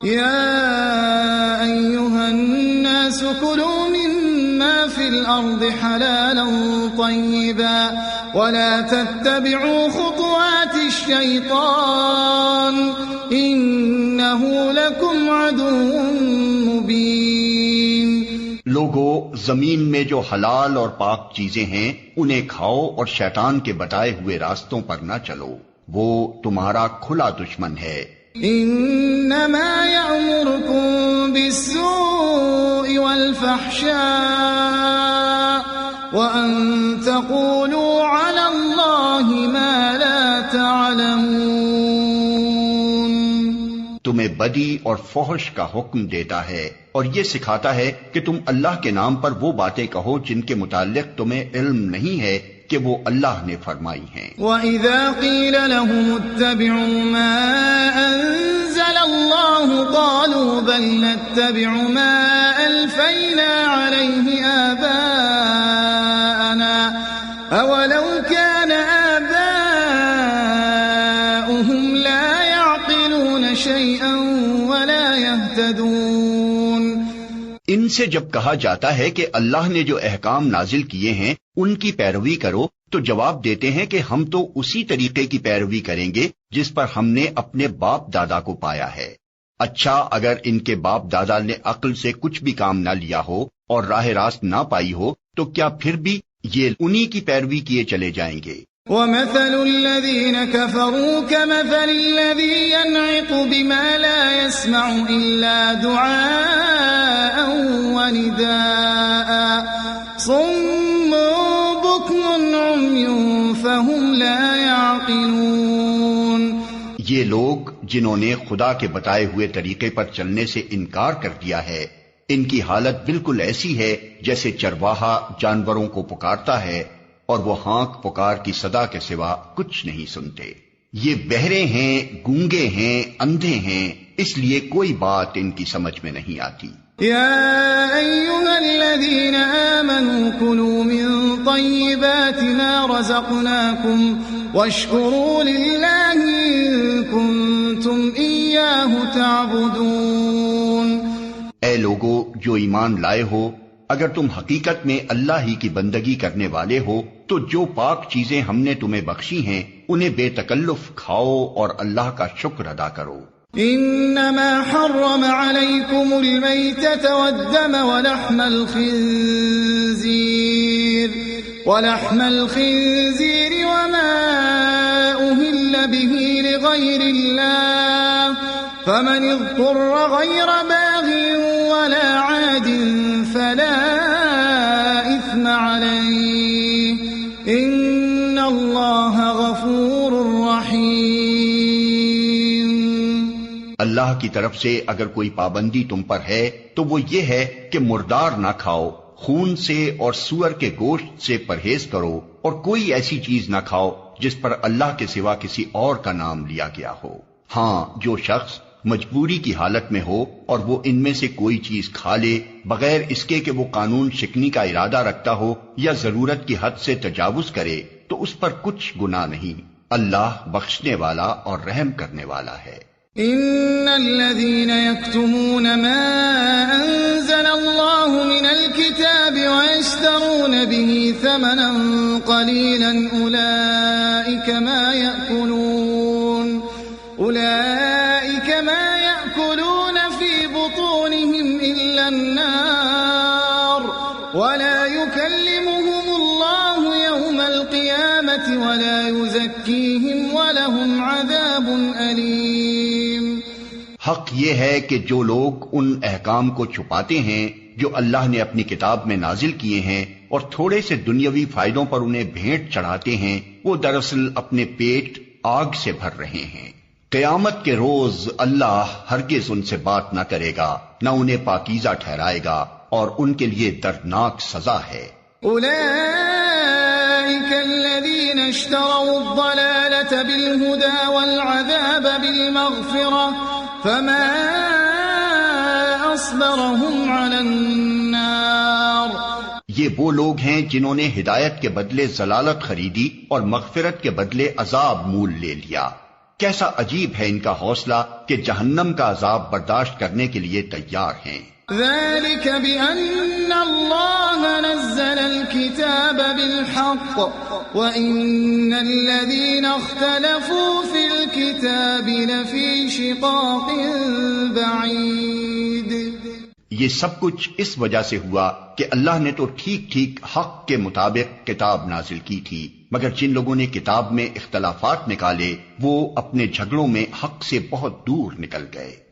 يا أيها الناس كلوا مما في الأرض حلالا طيبا ولا تتبعوا خطوات الشيطان إنه لكم عدو مبين. لوگو، زمین میں جو حلال اور پاک چیزیں ہیں انہیں کھاؤ اور شیطان کے بتائے ہوئے راستوں پر نہ چلو، وہ تمہارا کھلا دشمن ہے. انما يأمركم بالسوء والفحشاء وان تقولوا على الله ما لا تعلمون. تمہیں بدی اور فحش کا حکم دیتا ہے اور یہ سکھاتا ہے کہ تم اللہ کے نام پر وہ باتیں کہو جن کے متعلق تمہیں علم نہیں ہے کہ وہ اللہ نے فرمائی ہیں. وَإِذَا قِيلَ لَهُمُ اتَّبِعُوا مَا أَنزَلَ اللَّهُ قَالُوا بَلْ نَتَّبِعُ مَا أَلْفَيْنَا عَلَيْهِ آبَاءَنَا أَوَلَوْ كَانَ آبَاؤُهُمْ لَا يَعْقِلُونَ شَيْئًا وَلَا يَهْتَدُونَ. ان سے جب کہا جاتا ہے کہ اللہ نے جو احکام نازل کیے ہیں ان کی پیروی کرو تو جواب دیتے ہیں کہ ہم تو اسی طریقے کی پیروی کریں گے جس پر ہم نے اپنے باپ دادا کو پایا ہے. اچھا، اگر ان کے باپ دادا نے عقل سے کچھ بھی کام نہ لیا ہو اور راہ راست نہ پائی ہو تو کیا پھر بھی یہ انہی کی پیروی کیے چلے جائیں گے. وَمَثَلُ الَّذِينَ كَفَرُوا كَمَثَلِ الَّذِي يَنْعِقُ بِمَا لَا يَسْمَعُ إِلَّا دُعَاءً وَنِدَاءً صُمٌّ بُكْمٌ عُمْيٌ فَهُمْ لَا يَعْقِلُونَ. یہ لوگ جنہوں نے خدا کے بتائے ہوئے طریقے پر چلنے سے انکار کر دیا ہے، ان کی حالت بالکل ایسی ہے جیسے چرواہا جانوروں کو پکارتا ہے اور وہ ہانک پکار کی صدا کے سوا کچھ نہیں سنتے. یہ بہرے ہیں، گونگے ہیں، اندھے ہیں، اس لیے کوئی بات ان کی سمجھ میں نہیں آتی. يا أيها الذين آمنوا كلوا من طيبات ما رزقناكم واشكروا لله إن كنتم إياه تعبدون. اے لوگو جو ایمان لائے ہو، اگر تم حقیقت میں اللہ ہی کی بندگی کرنے والے ہو تو جو پاک چیزیں ہم نے تمہیں بخشی ہیں انہیں بے تکلف کھاؤ اور اللہ کا شکر ادا کرو. انما حرم عليكم الميتة والدم ولحم الخنزير وما أهل به لغير الله فمن اضطر غير باغ ولا عاد فلا إثم عليه إن الله غفور رحيم. اللہ کی طرف سے اگر کوئی پابندی تم پر ہے تو وہ یہ ہے کہ مردار نہ کھاؤ، خون سے اور سور کے گوشت سے پرہیز کرو، اور کوئی ایسی چیز نہ کھاؤ جس پر اللہ کے سوا کسی اور کا نام لیا گیا ہو. ہاں، جو شخص مجبوری کی حالت میں ہو اور وہ ان میں سے کوئی چیز کھا لے بغیر اس کے کہ وہ قانون شکنی کا ارادہ رکھتا ہو یا ضرورت کی حد سے تجاوز کرے تو اس پر کچھ گناہ نہیں. اللہ بخشنے والا اور رحم کرنے والا ہے. ان الذين يكتمون ما انزل الله من الكتاب ويشترون به ثمنا قليلا اولئك ما يأكلون في بطونهم الا النار ولا يكلمهم الله يوم القيامة ولا يزكيهم ولهم عذاب أليم. حق یہ ہے کہ جو لوگ ان احکام کو چھپاتے ہیں جو اللہ نے اپنی کتاب میں نازل کیے ہیں اور تھوڑے سے دنیاوی فائدوں پر انہیں بھیٹ چڑھاتے ہیں، وہ دراصل اپنے پیٹ آگ سے بھر رہے ہیں. قیامت کے روز اللہ ہرگز ان سے بات نہ کرے گا، نہ انہیں پاکیزہ ٹھہرائے گا، اور ان کے لیے دردناک سزا ہے. أولئك الذين اشتروا الضلالة بالهدى والعذاب بالمغفرة فما أصبرهم على النار. یہ وہ لوگ ہیں جنہوں نے ہدایت کے بدلے ضلالت خریدی اور مغفرت کے بدلے عذاب مول لے لیا. کیسا عجیب ہے ان کا حوصلہ کہ جہنم کا عذاب برداشت کرنے کے لیے تیار ہیں۔ ذلك بأن الله نزل الكتاب بالحق وإن الذين اختلفوا في الكتاب لفي شقاق بعيد۔ یہ سب کچھ اس وجہ سے ہوا کہ اللہ نے تو ٹھیک ٹھیک حق کے مطابق کتاب نازل کی تھی، مگر جن لوگوں نے کتاب میں اختلافات نکالے وہ اپنے جھگڑوں میں حق سے بہت دور نکل گئے۔